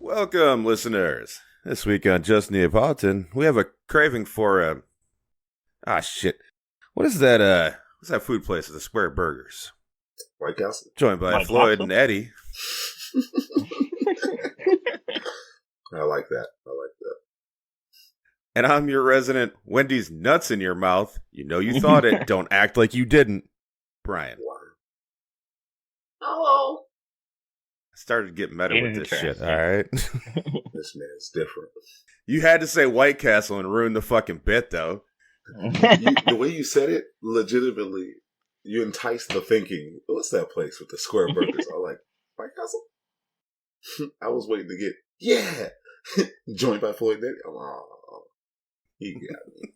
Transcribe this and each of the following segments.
Welcome, listeners. This week on Just Neapolitan, we have a craving for shit. What is that? What's that food place with the square burgers? White Castle. Joined by White Floyd Castle? and Eddie. I like that. And I'm your resident Wendy's nuts in your mouth. You know you thought it. Don't act like you didn't. Bryan. Wow. Hello. I started getting meta with this shit, alright? This man's different. You had to say White Castle and ruin the fucking bit, though. The way you said it, legitimately, you enticed the thinking. What's that place with the square burgers? I'm like, White Castle? I was waiting to get, joined by Floyd. Oh, he got me.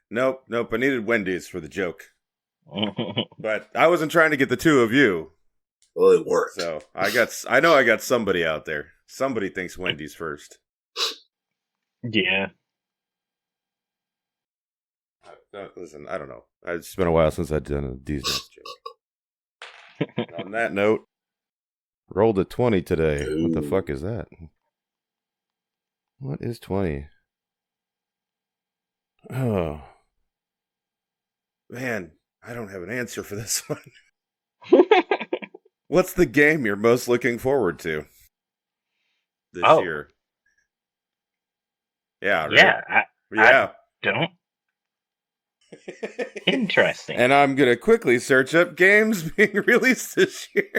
Nope. I needed Wendy's for the joke. But I wasn't trying to get the two of you. Well, it worked. So I know I got somebody out there. Somebody thinks Wendy's first. Yeah. Listen, I don't know. It's been a while since I've done a D's Nuts joke. On that note, rolled a 20 today. Ooh. What the fuck is that? What is 20? Oh. Man, I don't have an answer for this one. What's the game you're most looking forward to this year? Yeah, right? Yeah. I don't. Interesting. And I'm going to quickly search up games being released this year.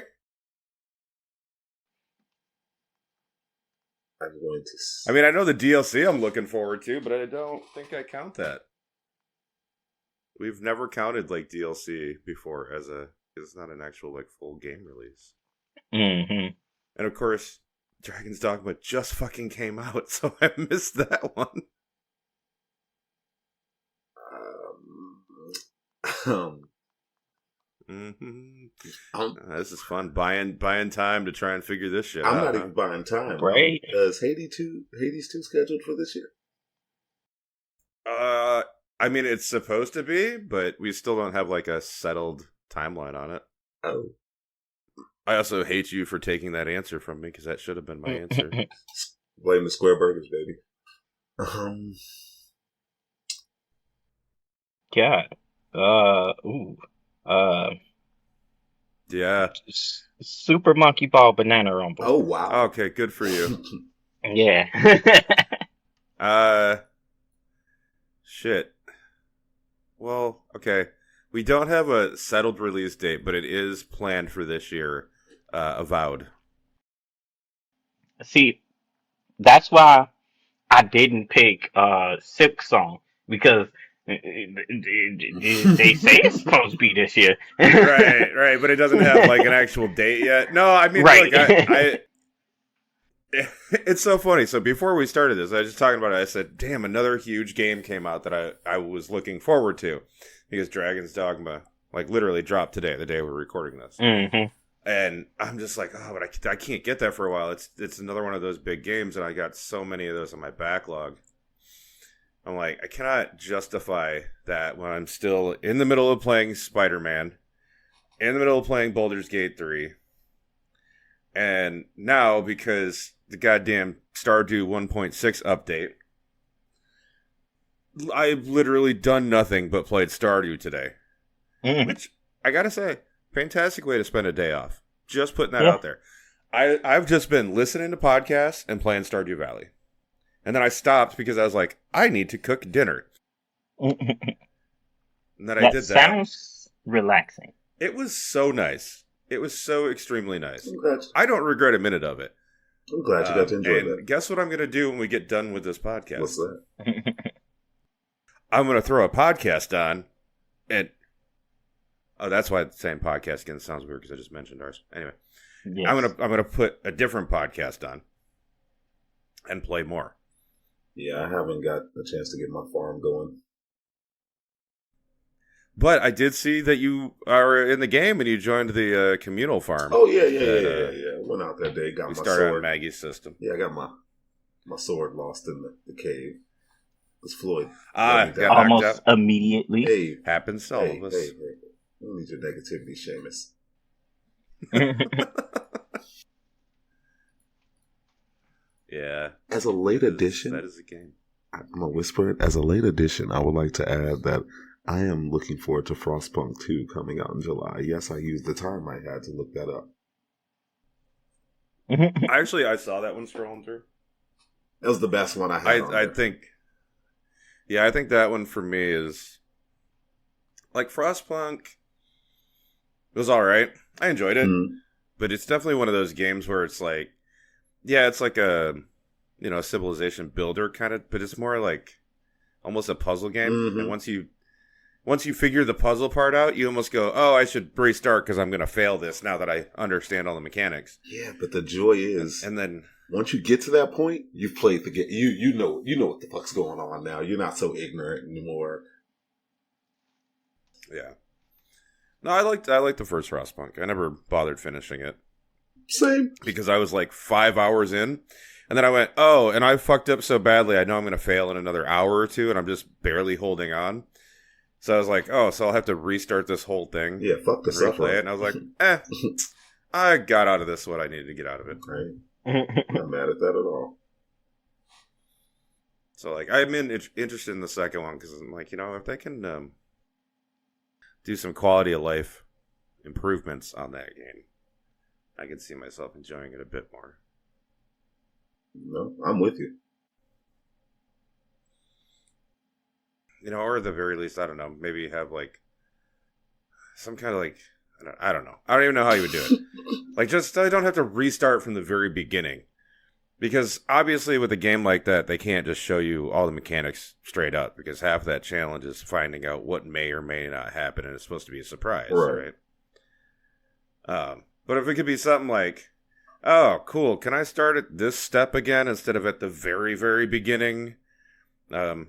I'm going to. I mean, I know the DLC I'm looking forward to, but I don't think I count that. We've never counted like DLC before as it's not an actual like full game release. Mm-hmm. And of course, Dragon's Dogma just fucking came out, so I missed that one. This is fun. Buying time to try and figure this shit out. I'm not even buying time. Right. Is Hades 2 scheduled for this year? I mean, it's supposed to be, but we still don't have like a settled timeline on it. Oh. I also hate you for taking that answer from me because that should have been my answer. Blame the square burgers, baby. God. Yeah. Super Monkey Ball Banana Rumble. Oh, wow. Okay, good for you. Yeah. Shit. Well, okay. We don't have a settled release date, but it is planned for this year. Avowed. See, that's why I didn't pick Silk Song, because they say it's supposed to be this year. right, but it doesn't have like an actual date yet. No, I mean, right. Like, it's so funny. So before we started this, I was just talking about it. I said, damn, another huge game came out that I was looking forward to because Dragon's Dogma like literally dropped today, the day we're recording this. Mm-hmm. And I'm just like, oh, but I can't get that for a while. It's another one of those big games, and I got so many of those on my backlog. I'm like, I cannot justify that when I'm still in the middle of playing Spider-Man, in the middle of playing Baldur's Gate 3, and now because the goddamn Stardew 1.6 update, I've literally done nothing but played Stardew today. Mm-hmm. Which, I gotta say, fantastic way to spend a day off. Just putting that out there. I've just been listening to podcasts and playing Stardew Valley. And then I stopped because I was like, I need to cook dinner. And then I did that. Sounds relaxing. It was so nice. It was so extremely nice. I'm I don't regret a minute of it. glad you got to enjoy and that. Guess what I'm going to do when we get done with this podcast? What's that? I'm going to throw a podcast on and... Oh, that's why it's saying podcast again sounds weird because I just mentioned ours. Anyway, yes. I'm gonna put a different podcast on and play more. Yeah, I haven't got a chance to get my farm going. But I did see that you are in the game and you joined the communal farm. Oh yeah. Went out that day, got my started sword. on Maggie's system. Yeah, I got my sword lost in the cave. It was Floyd. Got almost immediately. Hey, happens to all of us. Hey. We don't need your negativity, Seamus. Yeah. As a late addition, that is a game. I'm gonna whisper it. As a late addition, I would like to add that I am looking forward to Frostpunk 2 coming out in July. Yes, I used the time I had to look that up. I saw that one scrolling through. That was the best one I had. I think that one for me is like Frostpunk. It was all right. I enjoyed it, but it's definitely one of those games where it's like, yeah, it's like a civilization builder kind of, but it's more like almost a puzzle game. And once you figure the puzzle part out, you almost go, oh, I should restart because I'm going to fail this now that I understand all the mechanics. Yeah, but the joy is, and then once you get to that point, you've played the game. You know what the fuck's going on now. You're not so ignorant anymore. Yeah. No, I liked the first Frostpunk. I never bothered finishing it. Same. Because I was like 5 hours in, and then I went, oh, and I fucked up so badly, I know I'm going to fail in another hour or two, and I'm just barely holding on. So I was like, oh, so I'll have to restart this whole thing. Yeah, fuck the stuff. Replay it, and I was like, I got out of this what I needed to get out of it. Right. Not mad at that at all. So, like, I'm interested in the second one, because I'm like, if they can do some quality of life improvements on that game, I can see myself enjoying it a bit more. No, I'm with you. Or at the very least, I don't know, maybe have like some kind of like, I don't know. I don't even know how you would do it. Like, just I don't have to restart from the very beginning. Because obviously with a game like that, they can't just show you all the mechanics straight up, because half of that challenge is finding out what may or may not happen, and it's supposed to be a surprise, right? But if it could be something like, oh, cool, can I start at this step again instead of at the very, very beginning? And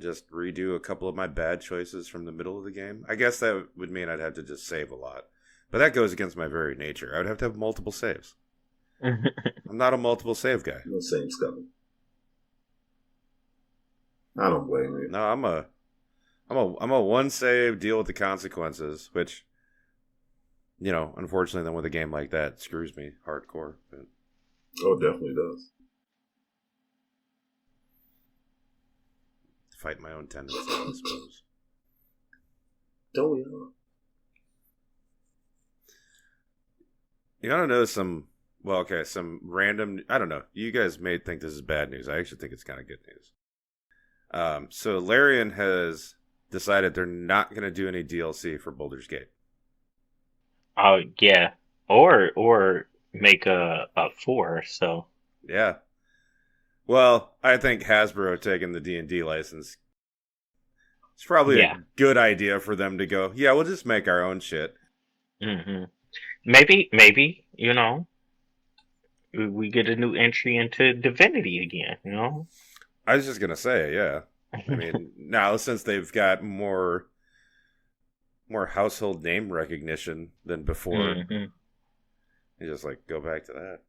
just redo a couple of my bad choices from the middle of the game. I guess that would mean I'd have to just save a lot. But that goes against my very nature. I would have to have multiple saves. I'm not a multiple save guy. No same stuff. I don't blame you. No, I'm a one save, deal with the consequences, which, unfortunately then with a game like that, it screws me hardcore. But... Oh, it definitely does. Fight my own tendencies, I suppose. Don't we all? You gotta know some random, I don't know, you guys may think this is bad news. I actually think it's kind of good news. So Larian has decided they're not going to do any DLC for Baldur's Gate. Oh, yeah. Or make a 4, so. Yeah. Well, I think Hasbro taking the D&D license, it's probably a good idea for them to go, yeah, we'll just make our own shit. Mm-hmm. Maybe, we get a new entry into Divinity again, I was just going to say, yeah. I mean, now since they've got more household name recognition than before, you just, go back to that.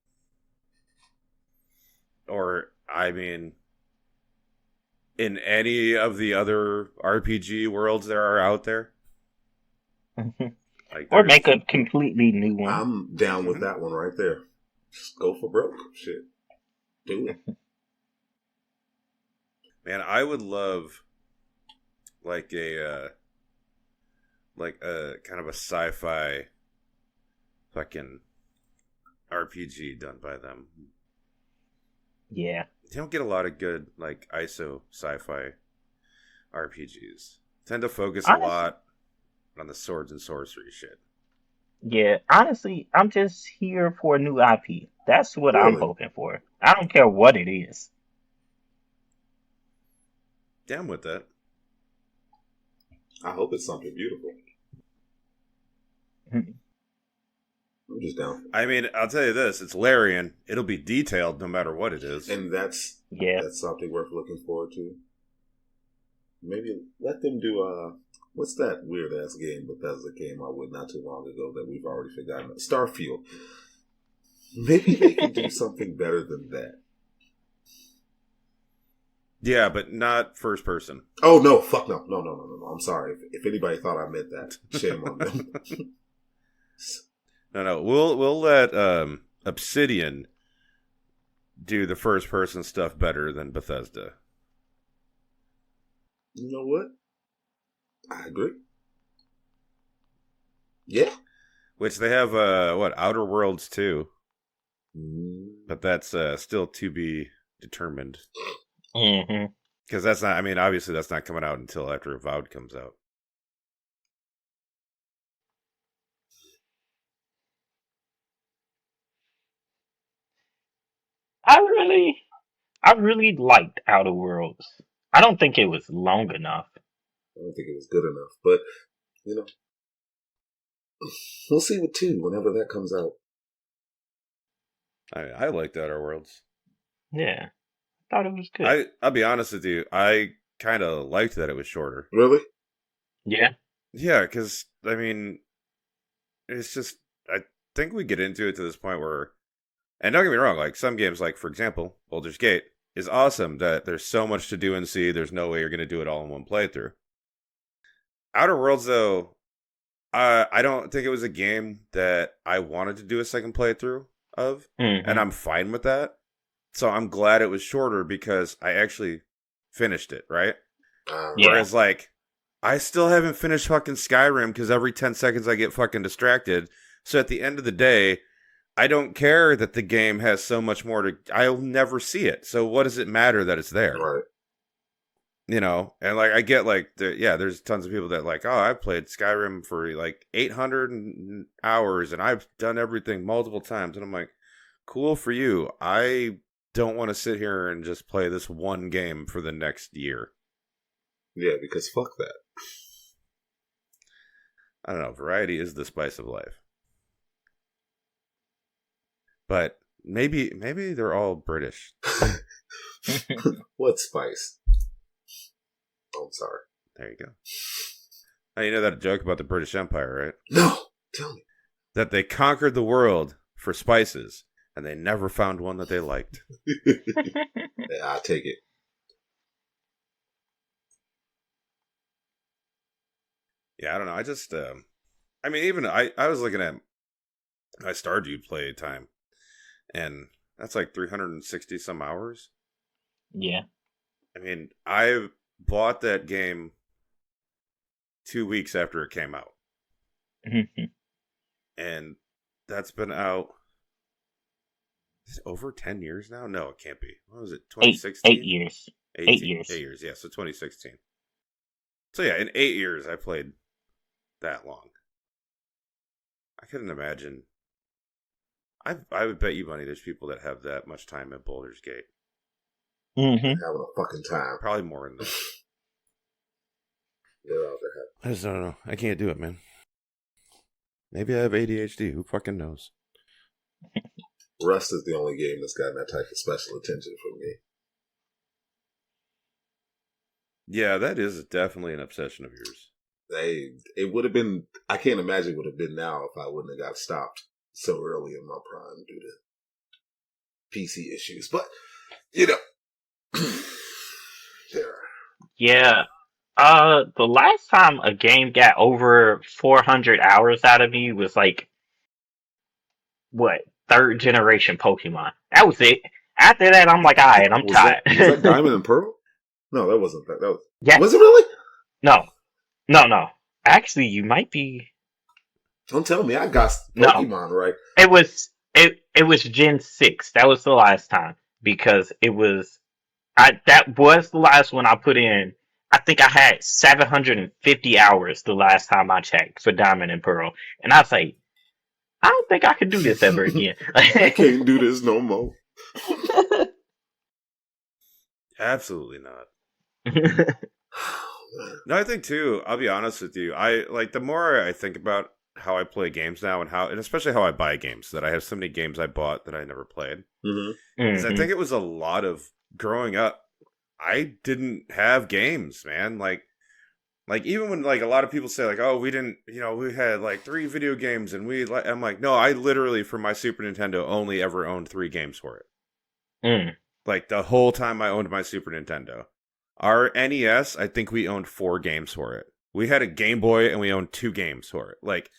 Or, I mean, in any of the other RPG worlds there are out there. Or make a completely new one. I'm down with that one right there. Just go for broke. Shit. Do it. Man, I would love a kind of a sci-fi fucking RPG done by them. Yeah. They don't get a lot of good ISO sci-fi RPGs. Tend to focus a lot on the swords and sorcery shit. Yeah, honestly, I'm just here for a new IP. That's what I'm hoping for. I don't care what it is. Damn with that. I hope it's something beautiful. I'm just down. I mean, I'll tell you this: it's Larian. It'll be detailed no matter what it is, and that's something worth looking forward to. Maybe let them do what's that weird ass game Bethesda came out with not too long ago that we've already forgotten? Starfield. Maybe they can do something better than that. Yeah, but not first person. Oh no! Fuck no! No! I'm sorry. If anybody thought I meant that, shame on them. No. We'll let Obsidian do the first person stuff better than Bethesda. You know what? I agree. Yeah. Which they have, Outer Worlds too. But that's still to be determined. Mm-hmm. Because that's not, I mean, obviously that's not coming out until after Avowed comes out. I really liked Outer Worlds. I don't think it was long enough. I don't think it was good enough. But, you know, we'll see with 2 whenever that comes out. I liked Outer Worlds. Yeah. I thought it was good. I'll be honest with you. I kind of liked that it was shorter. Really? Yeah. Yeah, because, I mean, it's just, I think we get into it to this point where, and don't get me wrong, like some games, like for example, Baldur's Gate is awesome that there's so much to do and see. There's no way you're going to do it all in one playthrough. Outer Worlds, though, I don't think it was a game that I wanted to do a second playthrough of, and I'm fine with that. So I'm glad it was shorter because I actually finished it, right? Whereas, like, I still haven't finished fucking Skyrim because every 10 seconds I get fucking distracted. So at the end of the day, I don't care that the game has so much more to... I'll never see it. So what does it matter that it's there? Right. You know? And, like, I get, like, there's tons of people that, like, oh, I played Skyrim for, like, 800 hours, and I've done everything multiple times. And I'm like, cool for you. I don't want to sit here and just play this one game for the next year. Yeah, because fuck that. I don't know. Variety is the spice of life. But maybe they're all British. What spice? Oh, I'm sorry. There you go. Now, you know that joke about the British Empire, right? No, tell me. That they conquered the world for spices, and they never found one that they liked. Yeah, I'll take it. Yeah, I don't know. I just, I mean, even I was looking at my Stardew play time, and that's like 360 some hours. Yeah. I mean, I bought that game 2 weeks after it came out. And that's been out over 10 years now? No, it can't be. What was it, 2016? 8 years. 8 years. 8 years, yeah, so 2016. So yeah, in 8 years I played that long. I couldn't imagine. I would bet you money there's people that have that much time at Baldur's Gate. Having a fucking time. Probably more than that. Yeah, I just don't know. I can't do it, man. Maybe I have ADHD. Who fucking knows? Rust is the only game that's gotten that type of special attention from me. Yeah, that is definitely an obsession of yours. It would have been, I can't imagine what it would have been now if I wouldn't have got stopped so early in my prime due to PC issues. But, you know, there. Yeah. The last time a game got over 400 hours out of me was like, what, 3rd generation Pokemon. That was it. After that, I'm like, alright, I'm tired. Was that Diamond and Pearl? No, that wasn't that. That was. Yeah. Was it really? No. Actually, you might be. Don't tell me I got Pokemon right. It was Gen 6. That was the last time because it was. That was the last one I put in. I think I had 750 hours the last time I checked for Diamond and Pearl, and I was like, I don't think I could do this ever again. I can't do this no more. Absolutely not. No, I think too, I'll be honest with you, I like the more I think about how I play games now and especially how I buy games, that I have so many games I bought that I never played. Is I think it was a lot of growing up, I didn't have games, man. Like even when like a lot of people say like, oh, we didn't, we had like 3 video games and I'm like, no, I literally for my Super Nintendo only ever owned 3 games for it. Like the whole time I owned my Super Nintendo. Our NES, I think we owned 4 games for it. We had a Game Boy and we owned 2 games for it. Like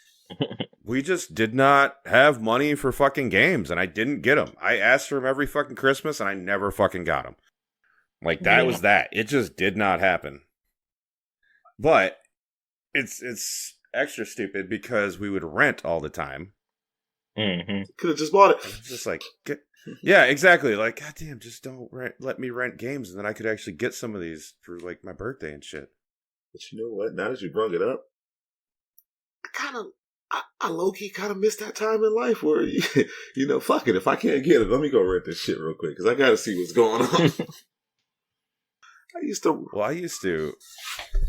We just did not have money for fucking games, and I didn't get them. I asked for them every fucking Christmas, and I never fucking got them. Like, that was that. It just did not happen. But it's extra stupid because we would rent all the time. Mm-hmm. Could have just bought it. It's just like, yeah, exactly. Like, goddamn, just don't let me rent games, and then I could actually get some of these for like my birthday and shit. But you know what? Now that you brought it up, I low-key kind of miss that time in life where, fuck it. If I can't get it, let me go rent this shit real quick because I got to see what's going on. I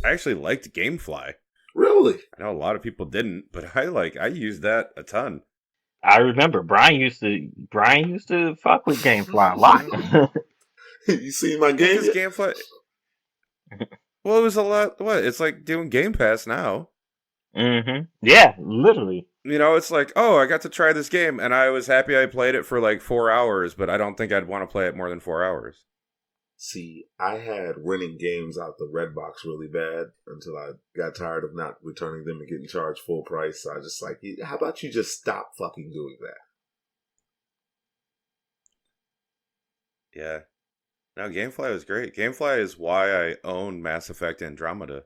actually liked GameFly. Really? I know a lot of people didn't, but I used that a ton. I remember Bryan used to fuck with GameFly a lot. You seen my game? Because GameFly. Well, it was a lot. What? It's like doing Game Pass now. Mm-hmm. Yeah, literally. It's like, oh, I got to try this game, and I was happy I played it for like 4 hours, but I don't think I'd want to play it more than 4 hours. See, I had renting games out the Redbox really bad until I got tired of not returning them and getting charged full price. So I just like, how about you just stop fucking doing that? Yeah. No, GameFly was great. GameFly is why I own Mass Effect Andromeda.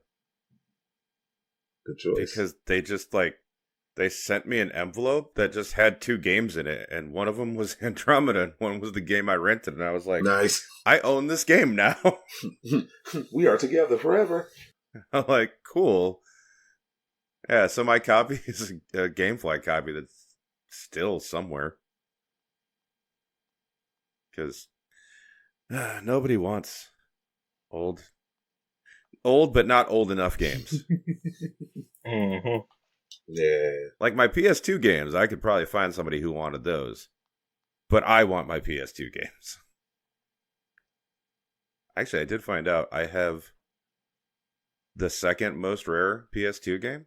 Good choice. Because they sent me an envelope that just had 2 games in it, and one of them was Andromeda, and one was the game I rented, and I was like, nice. I own this game now. We are together forever. I'm like, cool. Yeah, so my copy is a GameFly copy that's still somewhere. Because nobody wants old but not old enough games. Mm-hmm. Yeah. Like my PS2 games, I could probably find somebody who wanted those. But I want my PS2 games. Actually, I did find out I have the second most rare PS2 game.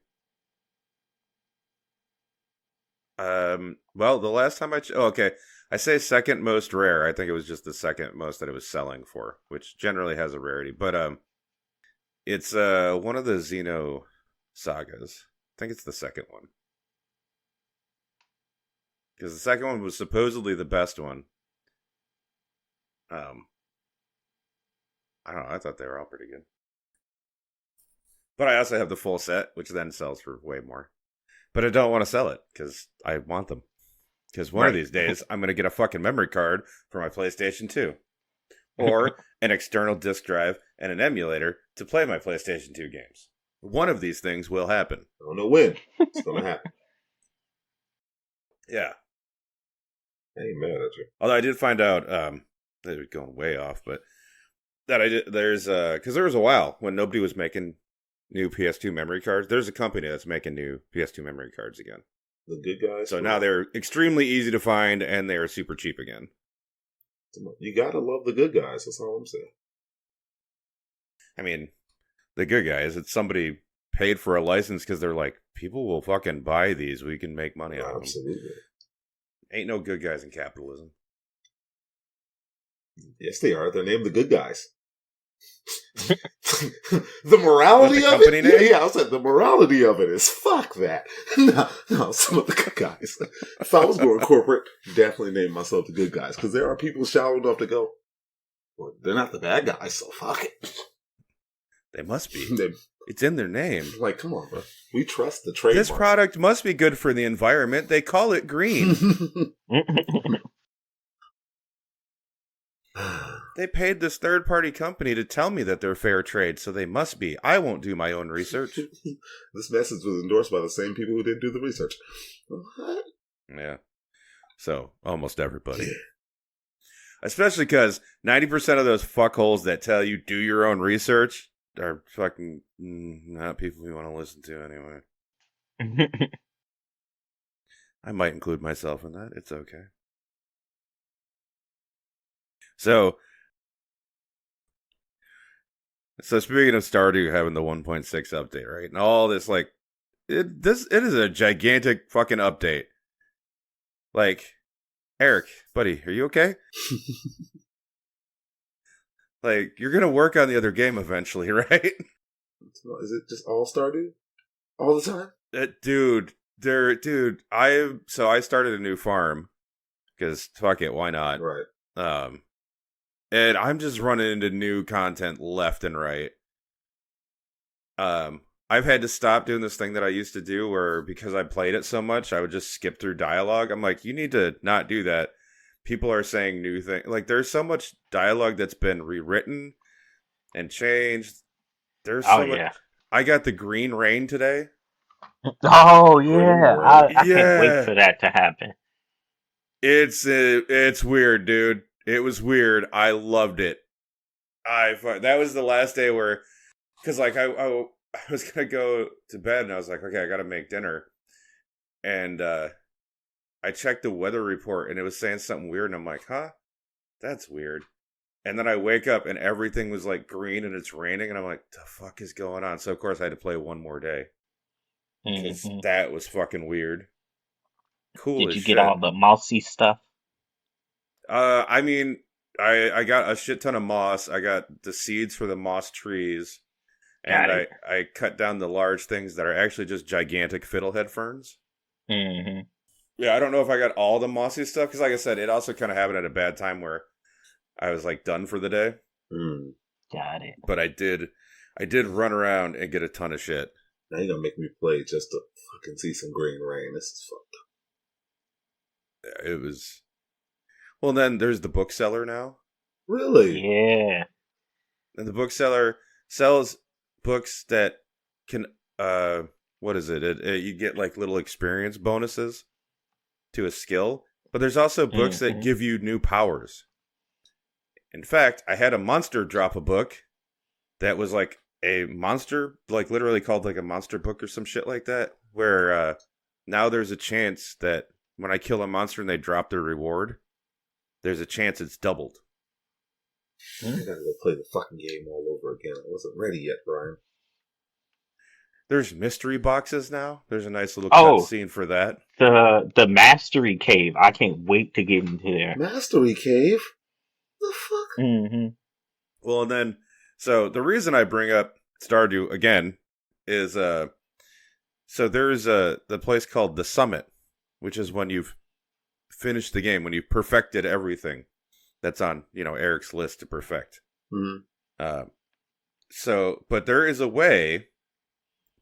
Well, the last time okay. I say second most rare. I think it was just the second most that it was selling for, which generally has a rarity. But it's one of the Xeno sagas. I think it's the second one. Because the second one was supposedly the best one. I don't know, I thought they were all pretty good. But I also have the full set, which then sells for way more. But I don't want to sell it, because I want them. Because one of these days, I'm going to get a fucking memory card for my PlayStation 2. Or an external disk drive and an emulator to play my PlayStation 2 games. One of these things will happen. I don't know when. It's going to happen. Yeah. I ain't mad at you. Although I did find out, they were going way off, but that there's, because there was a while when nobody was making new PS2 memory cards. There's a company that's making new PS2 memory cards again. The good guys. So now they're extremely easy to find and they are super cheap again. You gotta love the good guys. That's all I'm saying. I mean, the good guys, it's somebody paid for a license because they're like, people will fucking buy these. We can make money on them. Absolutely. Ain't no good guys in capitalism. Yes, they are. They're named the good guys. The morality of it? Name? Yeah, I was like, the morality of it is fuck that. No, some of the good guys. If I was going corporate, definitely name myself the good guys. Because there are people shallow enough to go, well, they're not the bad guys, so fuck it. They must be. It's in their name. Like, come on, bro. We trust the trademark. This product must be good for the environment. They call it green. They paid this third-party company to tell me that they're fair trade, so they must be. I won't do my own research. This message was endorsed by the same people who didn't do the research. What? Yeah. So, almost everybody. Especially because 90% of those fuckholes that tell you do your own research are fucking not people you want to listen to anyway. I might include myself in that. It's okay. So speaking of Stardew having the 1.6 update, right? And all this, like, it is a gigantic fucking update. Like, Eric, buddy, are you okay? Like, you're gonna work on the other game eventually, right? Is it just all Stardew? All the time? Dude, Dude, I started a new farm because fuck it, why not? Right. And I'm just running into new content left and right. I've had to stop doing this thing that I used to do where because I played it so much, I would just skip through dialogue. I'm like, you need to not do that. People are saying new things. Like, there's so much dialogue that's been rewritten and changed. There's so much. Yeah. I got the green rain today. Oh yeah, I can't Yeah. wait for that to happen. It's weird, dude. It was weird. I loved it. That was the last day where, because like I was gonna go to bed and I was like, okay, I gotta make dinner, and I checked the weather report and it was saying something weird, and I'm like, huh, that's weird. And then I wake up and everything was like green and it's raining, and I'm like, the fuck is going on? So of course I had to play one more day because that was fucking weird. Cool. Did you get all the mossy stuff? I mean, I got a shit ton of moss. I got the seeds for the moss trees. And I cut down the large things that are actually just gigantic fiddlehead ferns. Mm-hmm. Yeah, I don't know if I got all the mossy stuff, because like I said, it also kind of happened at a bad time where I was like done for the day. Got it. But I did run around and get a ton of shit. Now you're gonna make me play just to fucking see some green rain. This is fucked up. It was... Well, then there's the bookseller now. Really? Yeah. And the bookseller sells books that can... what is it? You get like little experience bonuses to a skill. But there's also books that give you new powers. In fact, I had a monster drop a book that was like a monster, like literally called like a monster book or some shit like that, where now there's a chance that when I kill a monster and they drop their reward, there's a chance it's doubled. I gotta go play the fucking game all over again. I wasn't ready yet, Bryan. There's mystery boxes now. There's a nice little cutscene for that. The Mastery Cave. I can't wait to get into there. Mastery Cave? The fuck? Mm-hmm. Well, and then, so the reason I bring up Stardew again is, so there's the place called The Summit, which is when you've finished the game, when you've perfected everything that's on, Eric's list to perfect. Mm-hmm. But there is a way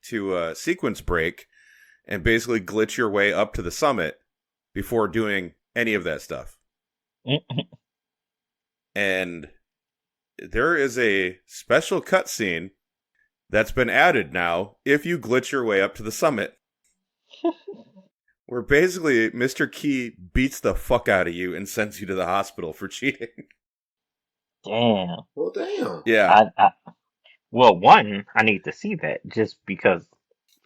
to sequence break and basically glitch your way up to the summit before doing any of that stuff. And there is a special cutscene that's been added now if you glitch your way up to the summit. Where basically Mr. Key beats the fuck out of you and sends you to the hospital for cheating. Damn. Well, damn. Yeah. Well, one, I need to see that just because.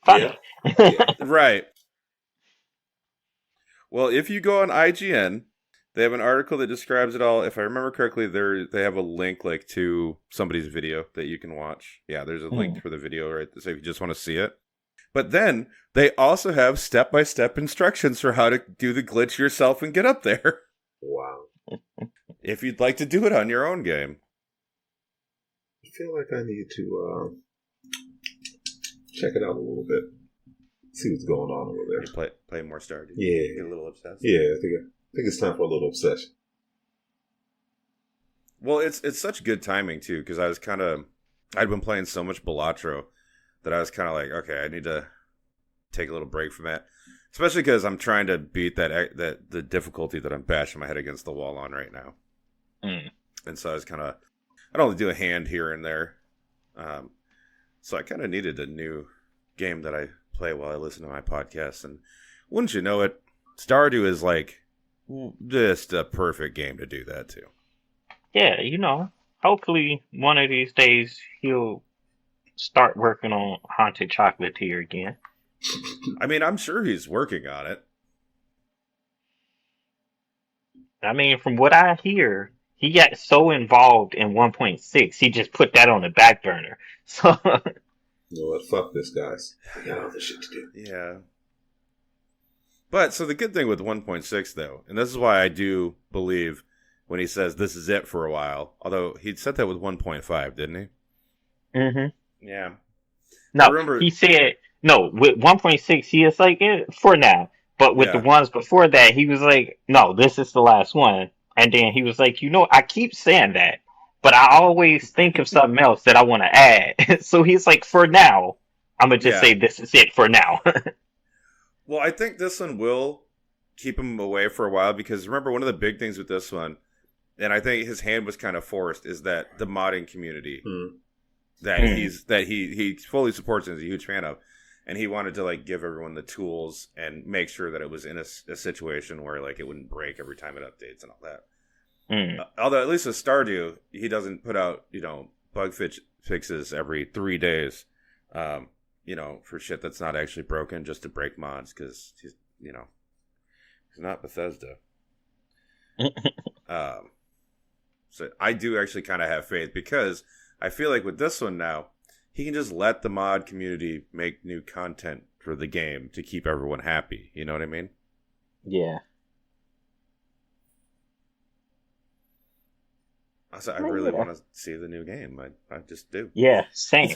Funny. Yeah. Right. Well, if you go on IGN, they have an article that describes it all. If I remember correctly, they have a link like to somebody's video that you can watch. Yeah, there's a link for the video right there, so if you just want to see it. But then they also have step-by-step instructions for how to do the glitch yourself and get up there. Wow. If you'd like to do it on your own game. I feel like I need to check it out a little bit. See what's going on over there. You play more Stardew. Yeah. Get a little obsessed. Yeah, I think it's time for a little obsession. Well, it's such good timing too, because I'd been playing so much Balatro that I was kind of like, okay, I need to take a little break from that, especially because I'm trying to beat the difficulty that I'm bashing my head against the wall on right now. And so I was I'd only do a hand here and there, so I kind of needed a new game that I play while I listen to my podcast. And wouldn't you know it, Stardew is like just a perfect game to do that too. Yeah, hopefully one of these days he'll start working on Haunted Chocolatier again. I mean, I'm sure he's working on it. I mean, from what I hear, he got so involved in 1.6, he just put that on the back burner. So, you know what? Fuck this, guys. We got other shit to do. Yeah. But, so the good thing with 1.6, though, and this is why I do believe when he says this is it for a while, although he said that with 1.5, didn't he? Mm-hmm. Yeah. No, he said no, with 1.6, he is like, for now. But with the Yeah, ones before that, he was like, no, this is the last one. And then he was like, I keep saying that, but I always think of something else that I want to add. So he's like, for now, I'm gonna just yeah. say this is it for now. Well, I think this one will keep him away for a while because remember one of the big things with this one, and I think his hand was kind of forced, is that the modding community that Mm. he fully supports and is a huge fan of, and he wanted to like give everyone the tools and make sure that it was in a situation where like it wouldn't break every time it updates and all that. Mm. Although at least with Stardew, he doesn't put out bug fixes every 3 days. For shit that's not actually broken, just to break mods because he's not Bethesda. Um, so I do actually kind of have faith because I feel like with this one now, he can just let the mod community make new content for the game to keep everyone happy. You know what I mean? Yeah. I really want to see the new game. I just do. Yeah, same.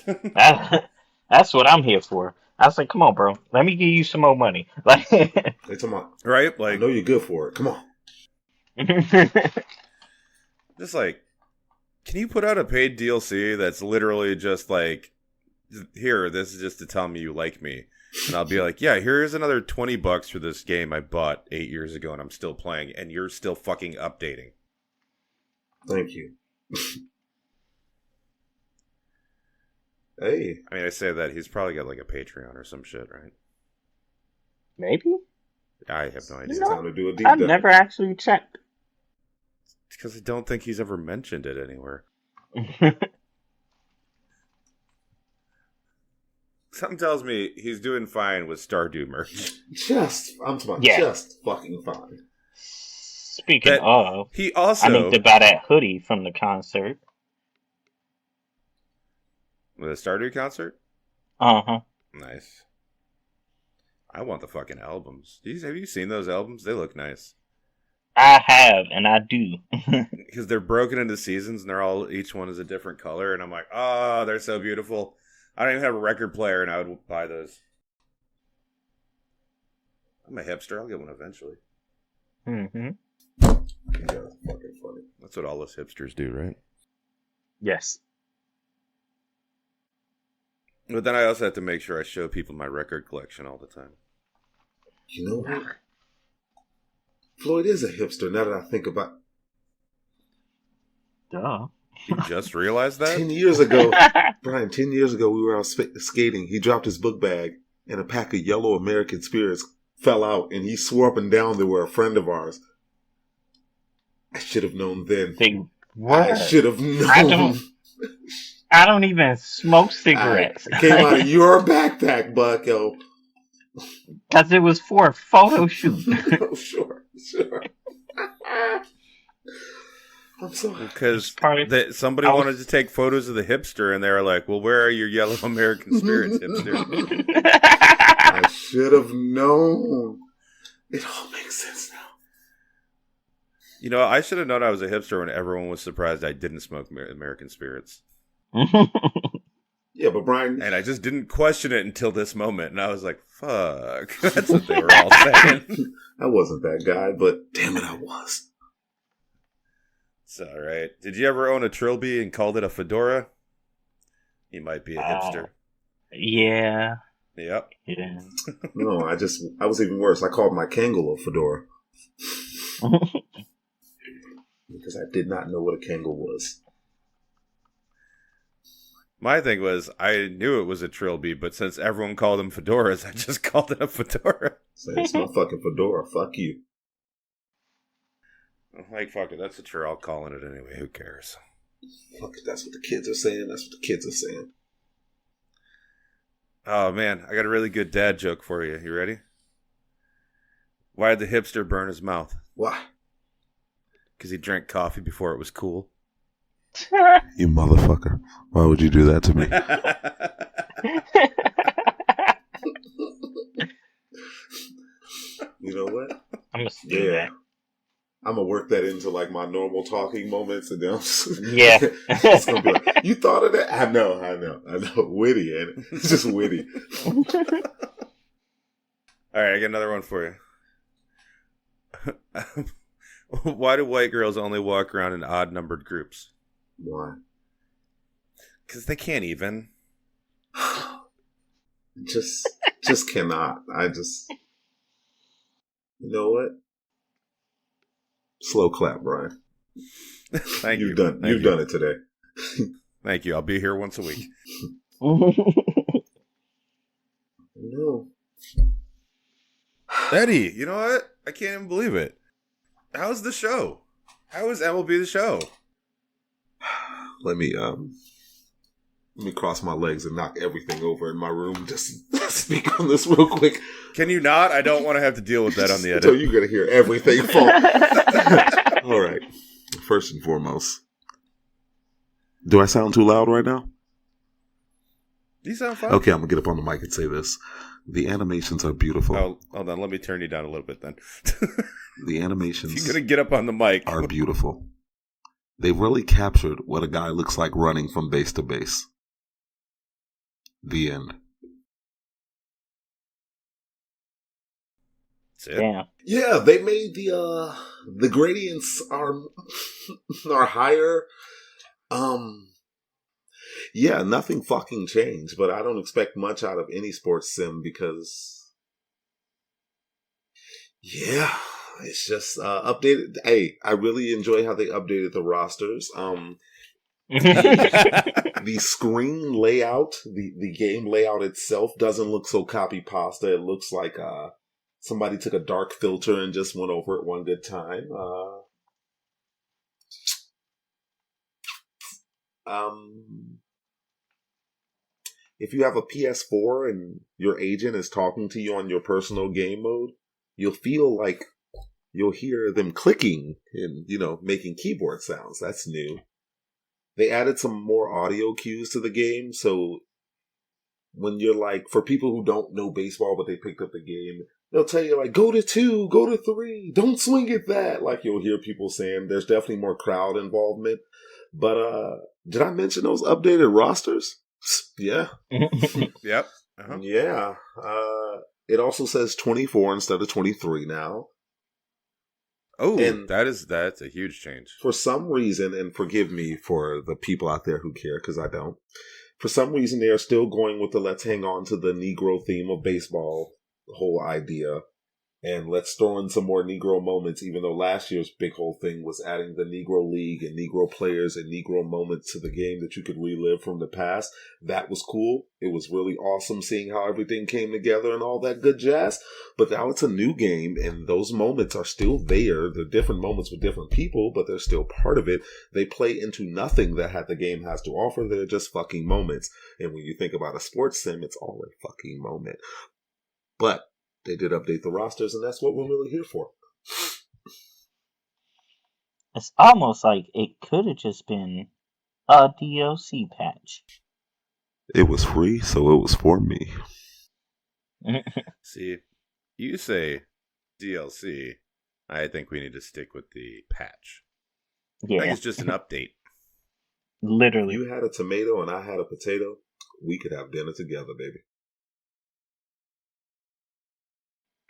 That's what I'm here for. I was like, come on, bro. Let me give you some more money. Like, Hey, come on. Right? I Like, know you're good for it. Come on. just like, can you put out a paid DLC that's literally just like, here, this is just to tell me you like me. And I'll be like, yeah, here's another $20 for this game I bought 8 years ago and I'm still playing, and you're still fucking updating. Thank you. Hey, I mean, I say that he's probably got like a Patreon or some shit, right? Maybe? I have no it's idea. No. time to do a deep I've dive. never actually checked. Because I don't think he's ever mentioned it anywhere. Something tells me he's doing fine with Stardew merch. I'm talking Yeah. just fucking fine. Speaking That of, he I need to also buy that hoodie from the concert. with a Stardew concert. Uh-huh. Nice. I want the fucking albums. Have you seen those albums? They look nice I have, and I do. because they're broken into seasons and each one is a different color. And I'm like, oh, they're so beautiful. I don't even have a record player, and I would buy those. I'm a hipster. I'll get one eventually. Mm-hmm. You guys are fucking funny. That's what all us hipsters do, right? Yes. But then I also have to make sure I show people my record collection all the time. You know what? Floyd is a hipster now that I think about Duh. You just realized that? 10 years ago, Bryan, 10 years ago, we were out skating. He dropped his book bag, and a pack of yellow American spirits fell out, and he swore up and down they were a friend of ours. I should have known then. What? I should have known. I don't even smoke cigarettes. It came out of your backpack, Bucko. Because it was for a photo shoot. Oh, sure. I'm sorry. Because Probably- somebody wanted to take photos of the hipster, and they were like, well, where are your yellow American spirits, hipster? I should have known. It all makes sense now. You know, I should have known I was a hipster when everyone was surprised I didn't smoke American spirits. Yeah, but Bryan... And I just didn't question it until this moment. And I was like, fuck. That's what they were all saying. I wasn't that guy, but damn it, I was. It's all right. Did you ever own a trilby and called it a fedora? You might be a hipster. Yeah. Yep. Yeah. No, I was even worse. I called my Kangol a fedora. Because I did not know what a Kangol was. My thing was, I knew it was a trilby, but since everyone called them fedoras, I just called it a fedora. So it's my fucking fedora. Fuck you. I'm like, fuck it, that's what you're all calling it anyway. Who cares? Fuck it, that's what the kids are saying. That's what the kids are saying. Oh, man, I got a really good dad joke for you. You ready? Why did the hipster burn his mouth? Why? Because he drank coffee before it was cool. You motherfucker. Why would you do that to me? You know what? I'm gonna steal Yeah. that. I'm gonna work that into like my normal talking moments, and then I'm Yeah. it's gonna be like, you thought of that? I know. Witty, and it's just witty. All right, I got another one for you. Why do white girls only walk around in odd numbered groups? Why? Because they can't even. Just cannot. You know what? Slow clap, Bryan. Thank you. You've done it today. Thank you. I'll be here once a week. No. Eddie, you know what? I can't even believe it. How's the show? How is MLB the show? Let me cross my legs and knock everything over in my room. Just speak on this real quick. Can you not? I don't want to have to deal with that on the edit. So you're gonna hear everything fall. All right. First and foremost, do I sound too loud right now? You sound fine. Okay, I'm gonna get up on the mic and say this. The animations are beautiful. Oh, hold on. Let me turn you down a little bit then. The animations You're going to get up on the mic. are beautiful. They really captured what a guy looks like running from base to base. The end. That's it. Damn. Yeah, they made the gradients are higher. Yeah, nothing fucking changed, but I don't expect much out of any sports sim because, yeah, it's just updated. Hey, I really enjoy how they updated the rosters. The screen layout, the game layout itself doesn't look so copy pasta. It looks like somebody took a dark filter and just went over it one good time. If you have a PS4 and your agent is talking to you on your personal game mode, you'll feel like you'll hear them clicking and, making keyboard sounds. That's new. They added some more audio cues to the game, so when you're like, for people who don't know baseball but they picked up the game, they'll tell you like, go to 2, go to 3, don't swing at that. Like you'll hear people saying there's definitely more crowd involvement. But did I mention those updated rosters? Yeah. Yep. Uh-huh. Yeah. It also says 24 instead of 23 now. Oh, And that's a huge change. for some reason, and forgive me for the people out there who care, because I don't. For some reason, they are still going with the let's hang on to the Negro theme of baseball whole idea. And let's throw in some more Negro moments, even though last year's big whole thing was adding the Negro League and Negro players and Negro moments to the game that you could relive from the past. That was cool. It was really awesome seeing how everything came together and all that good jazz. But now it's a new game, and those moments are still there. They're different moments with different people, but they're still part of it. They play into nothing that the game has to offer. They're just fucking moments. And when you think about a sports sim, it's all a fucking moment. But they did update the rosters, and that's what we're really here for. It's almost like it could have just been a DLC patch. It was free, so it was for me. See, you say DLC. I think we need to stick with the patch. I think Yeah, it's just an update. literally. You had a tomato and I had a potato. We could have dinner together, baby.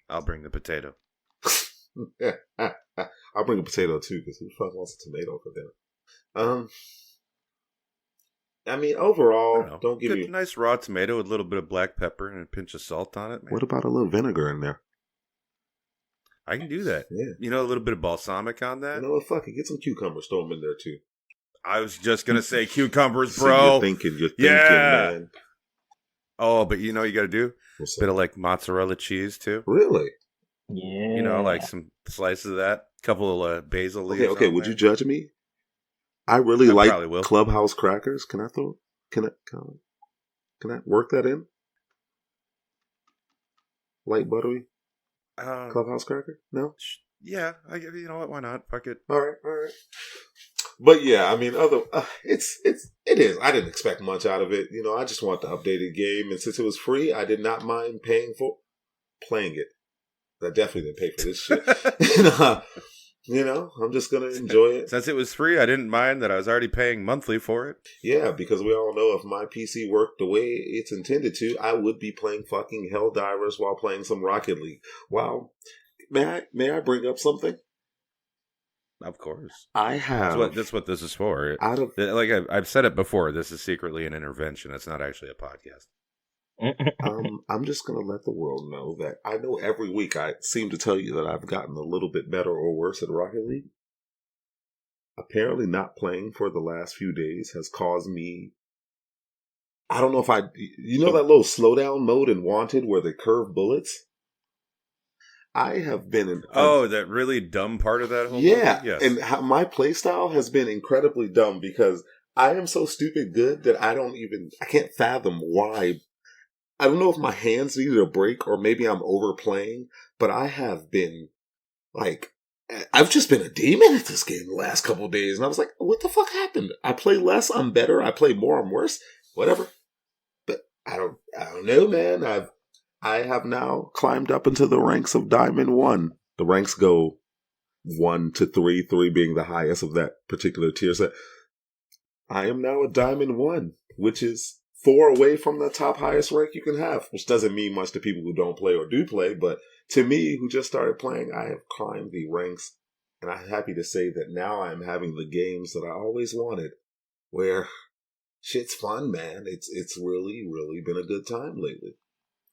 I'll bring the potato. I'll bring a potato too, because who the fuck wants a tomato for dinner? I mean, overall, don't give Good, me. nice raw tomato with a little bit of black pepper and a pinch of salt on it. Man. What about a little vinegar in there? I can do that. Yeah. A little bit of balsamic on that. You know what? Fuck it. Get some cucumbers. Throw them in there too. I was just gonna say cucumbers, See, bro. you're thinking, man. Oh, but you got to do What's a bit up? of like mozzarella cheese too. Really? Yeah. Like some slices of that, couple of basil leaves. Okay. on Would there. you judge me? I really I like probably will. Clubhouse crackers. Can I work that in? Light buttery Clubhouse cracker? No. Yeah, you know what? Why not? Fuck it. All right. But yeah, I mean, it is. I didn't expect much out of it. I just want the updated game, and since it was free, I did not mind paying for playing it. I definitely didn't pay for this shit. I'm just gonna enjoy it. Since it was free, I didn't mind that I was already paying monthly for it. Yeah, because we all know if my PC worked the way it's intended to, I would be playing fucking Helldivers while playing some Rocket League. Wow. May I bring up something? Of course. I have. That's what this is for. Like I've said it before, this is secretly an intervention. It's not actually a podcast. I'm just going to let the world know that I know every week I seem to tell you that I've gotten a little bit better or worse at Rocket League. Apparently not playing for the last few days has caused me... I don't know if that little slowdown mode in Wanted where they curve bullets? I have been in... that really dumb part of that whole movie? Yes. And my playstyle has been incredibly dumb because I am so stupid good that I can't fathom why. I don't know if my hands needed a break or maybe I'm overplaying, but I have been I've just been a demon at this game the last couple of days, and I was like, what the fuck happened? I play less, I'm better. I play more, I'm worse. Whatever. But I don't know, man. I have now climbed up into the ranks of Diamond 1. The ranks go 1 to 3, 3 being the highest of that particular tier set. I am now a Diamond 1, which is 4 away from the top highest rank you can have, which doesn't mean much to people who don't play or do play, but to me, who just started playing, I have climbed the ranks, and I'm happy to say that now I'm having the games that I always wanted, where shit's fun, man. It's really, really been a good time lately.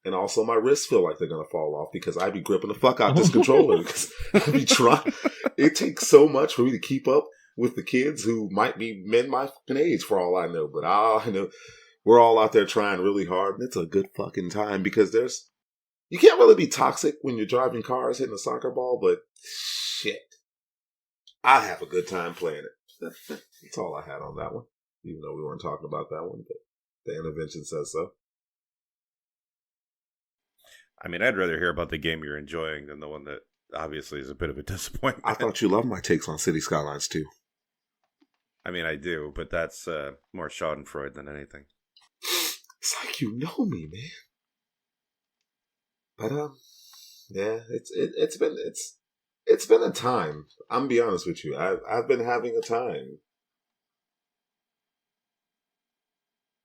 And also my wrists feel like they're going to fall off because I be gripping the fuck out this controller because I be trying. It takes so much for me to keep up with the kids who might be men my fucking age for all I know, but I know we're all out there trying really hard, and it's a good fucking time because you can't really be toxic when you're driving cars hitting a soccer ball, but shit, I have a good time playing it. That's all I had on that one, even though we weren't talking about that one, but the intervention says so. I mean, I'd rather hear about the game you're enjoying than the one that obviously is a bit of a disappointment. I thought you loved my takes on City Skylines too. I mean, I do, but that's more Schadenfreude than anything. It's like you know me, man. But yeah, it's been a time. I'm gonna be honest with you. I've been having a time.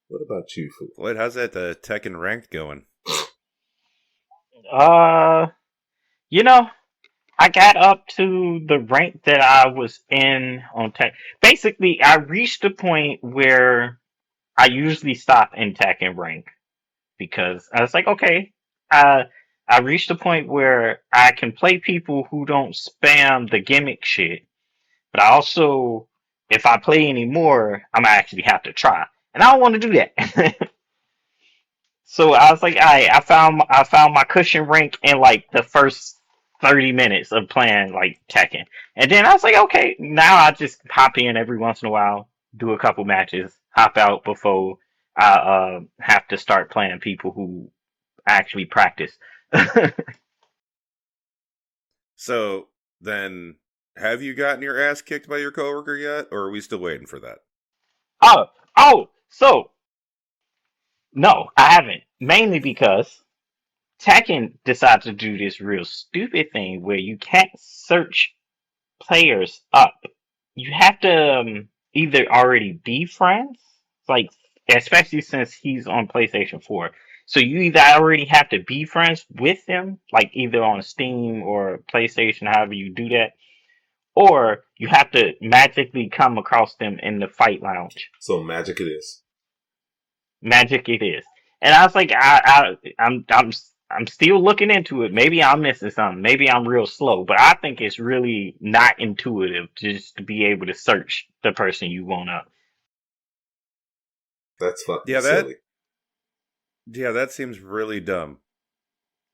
What about you, Fu? Floyd, how's that Tekken ranked going? I got up to the rank that I was in on Tekken. Basically, I reached a point where I usually stop in Tekken rank because I was like, okay, I reached a point where I can play people who don't spam the gimmick shit, but I also, if I play anymore, I'm gonna actually have to try, and I don't want to do that. So I was like, all right, I found my cushion rank in like the first 30 minutes of playing like Tekken. And then I was like, okay, now I just hop in every once in a while, do a couple matches, hop out before I have to start playing people who actually practice. So then, have you gotten your ass kicked by your coworker yet, or are we still waiting for that? So no, I haven't. Mainly because Tekken decided to do this real stupid thing where you can't search players up. You have to either already be friends, like especially since he's on PlayStation 4. So you either already have to be friends with them, like either on Steam or PlayStation, however you do that, or you have to magically come across them in the fight lounge. So magic it is. Magic it is. And I was like, I'm still looking into it. Maybe I'm missing something. Maybe I'm real slow, but I think it's really not intuitive just to be able to search the person you want up. That's fucking silly. Yeah, that seems really dumb.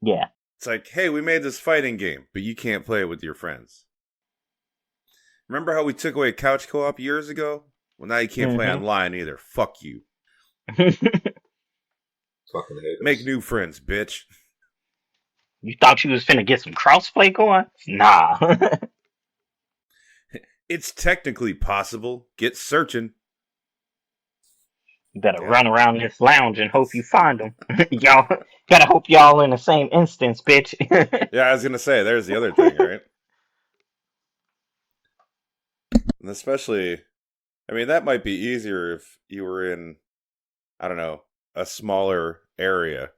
Yeah. It's like, hey, we made this fighting game, but you can't play it with your friends. Remember how we took away couch co-op years ago? Well, now you can't play online either. Fuck you. Fucking haters. Make new friends, bitch. You thought you was finna get some crossplay going? Nah. It's technically possible. Get searching. You better run around this lounge and hope you find them. Y'all gotta hope y'all in the same instance, bitch. Yeah, I was gonna say, there's the other thing, right? And especially, I mean, that might be easier if you were in, I don't know, a smaller area.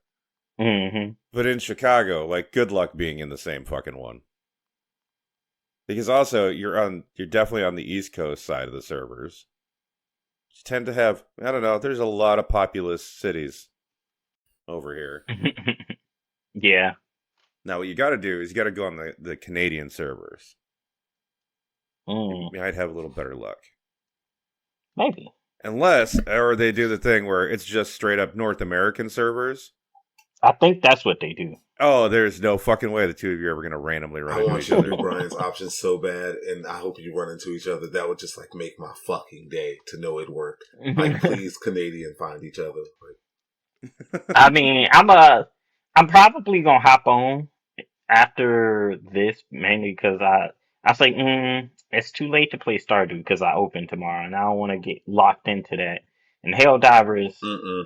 Mm-hmm. But in Chicago, like, good luck being in the same fucking one. Because also, you're definitely on the East Coast side of the servers. You tend to have, I don't know, there's a lot of populous cities over here. Yeah. Now, what you got to do is you got to go on the Canadian servers. Mm, You might have a little better luck. maybe. Unless, or they do the thing where it's just straight up North American servers. I think that's what they do. Oh, there's no fucking way the two of you are ever going to randomly run I into want each you to other. do Brian's option so bad, and I hope you run into each other. That would just like make my fucking day to know it worked. Like, please, Canadian, find each other. Like, I mean, I'm probably gonna hop on after this mainly because I was like, it's too late to play Stardew because I open tomorrow and I don't want to get locked into that. And Helldivers mm-mm.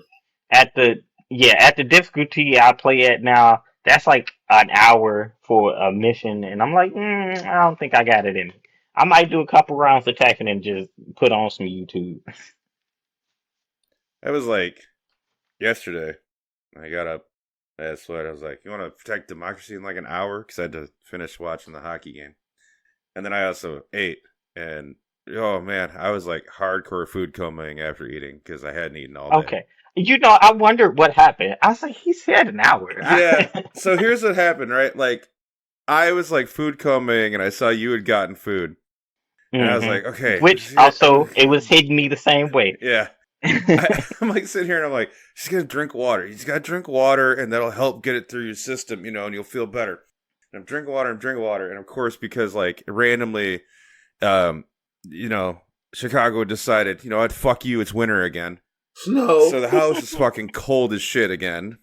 at the at the difficulty I play at now, that's like an hour for a mission, and I'm like, I don't think I got it in me. I might do a couple rounds of Tekken and just put on some YouTube. That was like yesterday. I got up. That's what I was like. You want to protect democracy in like an hour? Because I had to finish watching the hockey game. And then I also ate. And oh man, I was like hardcore food comaing after eating because I hadn't eaten all day. Okay. I wondered what happened. I was like, he said an hour. Yeah. So here's what happened, right? Like, I was like food comaing and I saw you had gotten food. And I was like, okay. Which also, it was hitting me the same way. Yeah. I'm like sitting here and I'm like, just gotta drink water. You just gotta drink water and that'll help get it through your system, and you'll feel better. And I'm drinking water. And of course, because like randomly, Chicago decided, you know what, fuck you, it's winter again. No. So the house is fucking cold as shit again.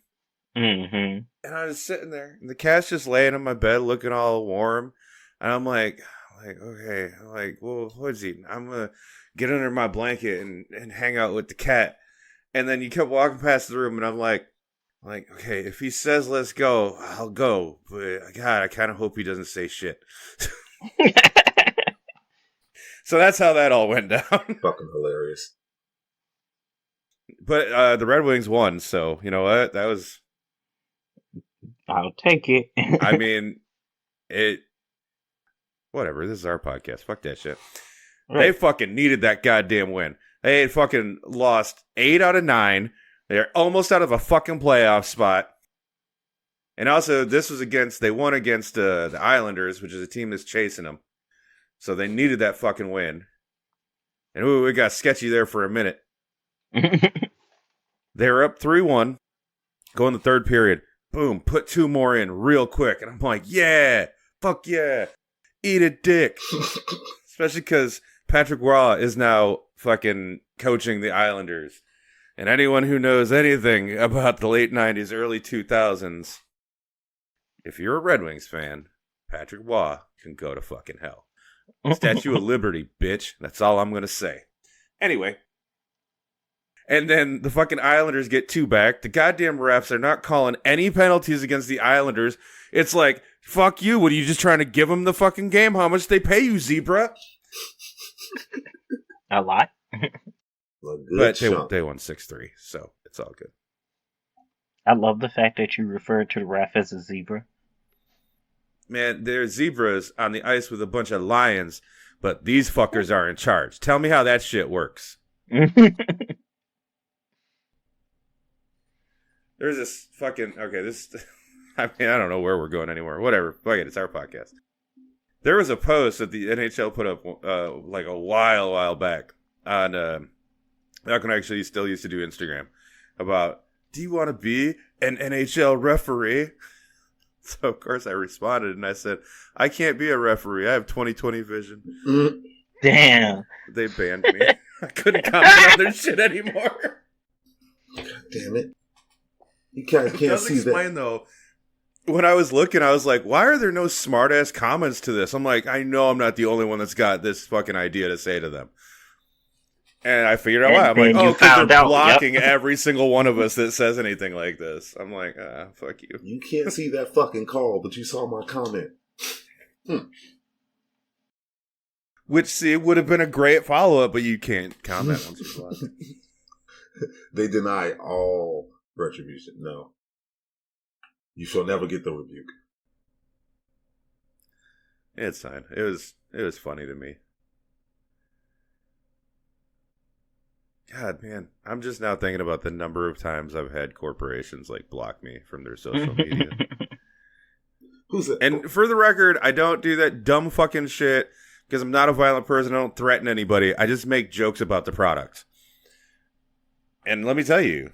Mm-hmm. And I was sitting there, and the cat's just laying on my bed looking all warm. And I'm like, okay. I'm like, well, what's eating? I'm going to get under my blanket and hang out with the cat. And then you kept walking past the room, and I'm like, okay, if he says let's go, I'll go. But, God, I kind of hope he doesn't say shit. So that's how that all went down. Fucking hilarious. But the Red Wings won, so you know what? That was... I'll take it. I mean, whatever, this is our podcast. Fuck that shit. Right. They fucking needed that goddamn win. They had fucking lost 8 out of 9. They're almost out of a fucking playoff spot. And also, they won against the Islanders, which is a team that's chasing them. So they needed that fucking win. And it got sketchy there for a minute. They were up 3-1. Go in the third period. Boom, put 2 more in real quick. And I'm like, yeah, fuck yeah. Eat a dick. Especially because Patrick Roy is now fucking coaching the Islanders. And anyone who knows anything about the late 90s, early 2000s, if you're a Red Wings fan, Patrick Roy can go to fucking hell. Statue of Liberty, bitch. That's all I'm going to say. Anyway. And then the fucking Islanders get 2 back. The goddamn refs are not calling any penalties against the Islanders. It's like, fuck you. What are you just trying to give them the fucking game? How much they pay you, zebra? A lot. But they won 6-3, so it's all good. I love the fact that you referred to the ref as a zebra. Man, there's zebras on the ice with a bunch of lions, but these fuckers are in charge. Tell me how that shit works. There's this fucking... Okay, this... I mean, I don't know where we're going anymore. Whatever. Fuck it, it's our podcast. There was a post that the NHL put up like a while back on... back when I actually still used to do Instagram. About, do you want to be an NHL referee? So, of course, I responded and I said, I can't be a referee. I have 20/20 vision. Damn. They banned me. I couldn't comment on their shit anymore. God damn it. You guys can't see explain, that. Though, when I was looking, I was like, why are there no smart-ass comments to this? I'm like, I know I'm not the only one that's got this fucking idea to say to them. And I figured out why. I'm like, because they're blocking every single one of us that says anything like this. I'm like, fuck you. You can't see that fucking call, but you saw my comment. Which, see, would have been a great follow-up, but you can't comment once you've blocked. They deny all retribution. No. You shall never get the rebuke. It's fine. It was funny to me. God, man, I'm just now thinking about the number of times I've had corporations like block me from their social media. Who's that? And for the record, I don't do that dumb fucking shit because I'm not a violent person. I don't threaten anybody. I just make jokes about the product. And let me tell you,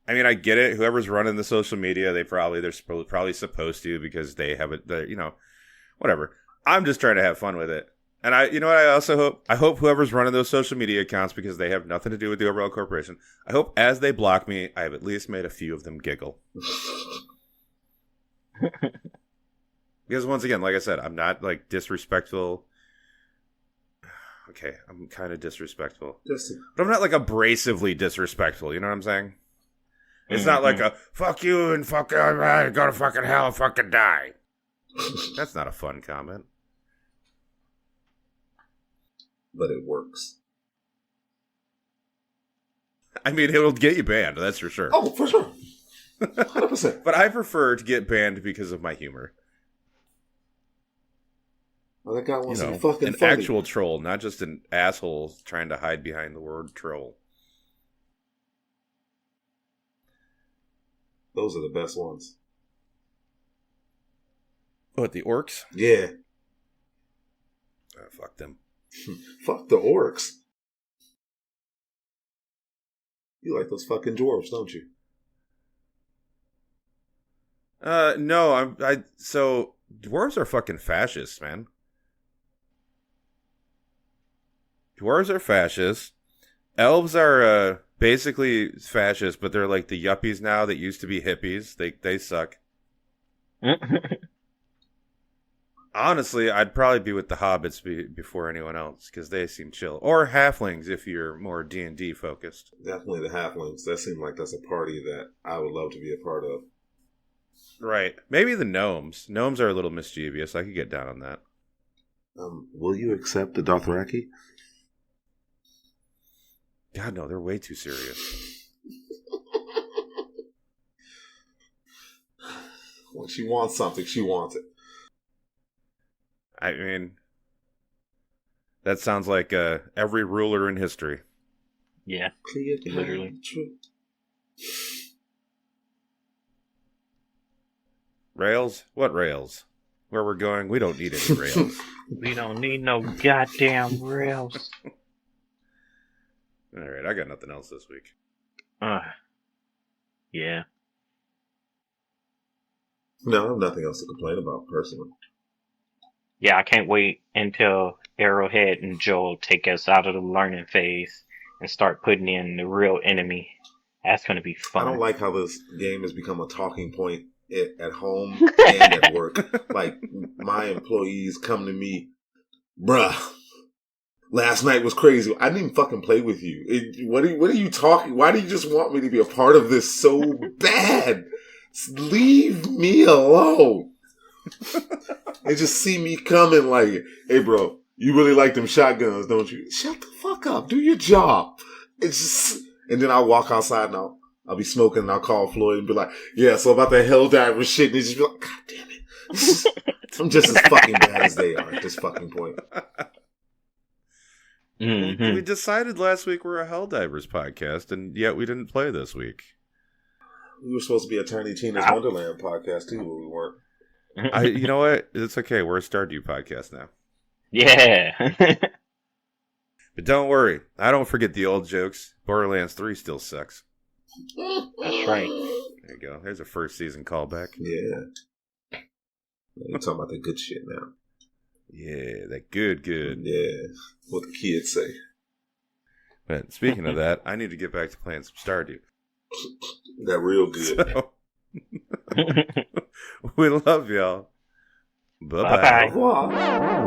I mean, I get it. Whoever's running the social media, they're probably supposed to because they have it. Whatever. I'm just trying to have fun with it. And I hope whoever's running those social media accounts, because they have nothing to do with the overall corporation, I hope as they block me, I have at least made a few of them giggle. Because once again, like I said, I'm not like disrespectful. Okay, I'm kind of disrespectful. But I'm not like abrasively disrespectful, you know what I'm saying? It's not like a, fuck you and fuck, go to fucking hell and fucking die. That's not a fun comment. But it works. I mean, it'll get you banned, that's for sure. Oh, for sure. 100%. But I prefer to get banned because of my humor. Well, that guy wants to be fucking an funny. actual troll, not just an asshole trying to hide behind the word troll. Those are the best ones. What, the orcs? Yeah. Fuck them. Fuck the orcs. You like those fucking dwarves, don't you? No, so dwarves are fucking fascists, man. Dwarves are fascists. Elves are basically fascists, but they're like the yuppies now that used to be hippies. They suck. Honestly, I'd probably be with the hobbits before anyone else, because they seem chill. Or halflings, if you're more D&D focused. Definitely the halflings. That seems like that's a party that I would love to be a part of. Right. Maybe the gnomes. Gnomes are a little mischievous. I could get down on that. Will you accept the Dothraki? God, no, they're way too serious. When she wants something, she wants it. I mean, that sounds like every ruler in history. Yeah, literally. True. Rails? What rails? Where we're going, we don't need any rails. We don't need no goddamn rails. All right, I got nothing else this week. Yeah. No, I have nothing else to complain about, personally. Yeah, I can't wait until Arrowhead and Joel take us out of the learning phase and start putting in the real enemy. That's going to be fun. I don't like how this game has become a talking point at home and at work. Like, my employees come to me, bruh, last night was crazy. I didn't even fucking play with you. What are you talking? Why do you just want me to be a part of this so bad? Leave me alone. They just see me coming like, hey, bro, you really like them shotguns, don't you? Shut the fuck up. Do your job. It's just, and then I'll walk outside and I'll be smoking and I'll call Floyd and be like, yeah, so about that Helldiver shit. And he's just be like, God damn it. I'm just as fucking bad as they are at this fucking point. We decided last week we're a Helldivers podcast, and yet we didn't play this week. We were supposed to be a Tiny Tina's Wonderland podcast too, but we weren't. You know what? It's okay. We're a Stardew podcast now. Yeah. But don't worry. I don't forget the old jokes. Borderlands 3 still sucks. That's right. There you go. There's a first season callback. Yeah. You're talking about the good shit now. Yeah, that good. Yeah. What the kids say. But speaking of that, I need to get back to playing some Stardew. That real good. So, we love y'all. Bye-bye. Bye-bye.